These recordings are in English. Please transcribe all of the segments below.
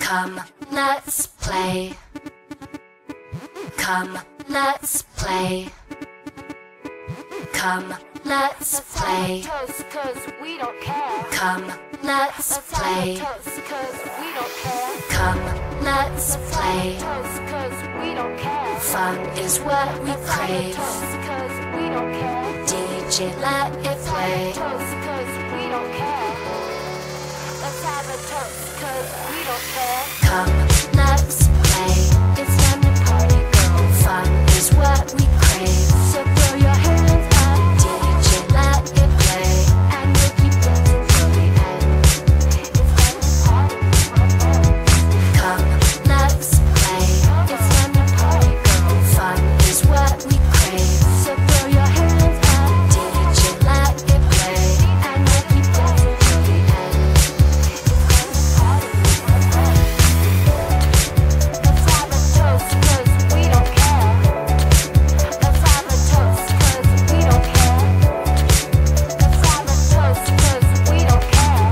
Come, let's play. Come, let's play. Come, let's play. Cause we don't care. Come, let's play. Cause we don't care. Come, let's play. Cause we don't care. Fun is what we crave. Cause we don't care. DJ, let it play. Cause we don't care. Let's have a toast. Cause we don't care. Come, let's play. It's time to party, go. Fun is what we crave. So throw your hands up. DJ, let it play. And we'll keep dancing till the end. It's time to party. Come, let's play. It's time to party, go. Fun is what we crave. So throw your hands up. DJ, let it play. And we'll keep dancing till the end. It's time to party. Let's have a toast, cause we don't care. Let's have a toast, cause we don't care. Let's have a toast, cause we don't care.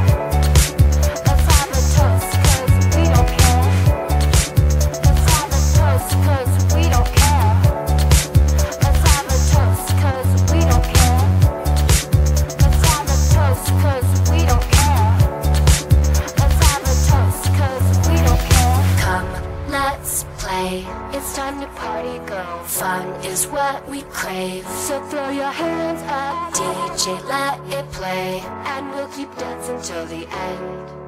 Let's have a toast, cause we don't care. Let's have a toast, cause we don't care. Let's have a toast, cause we don't care. Let's have a toast, cause we don't care. Let's have a toast, cause we don't care. Come, let's play. It's time to party, go. Fun is what we crave. So throw your hands up. DJ, let it play. And we'll keep dancing till the end.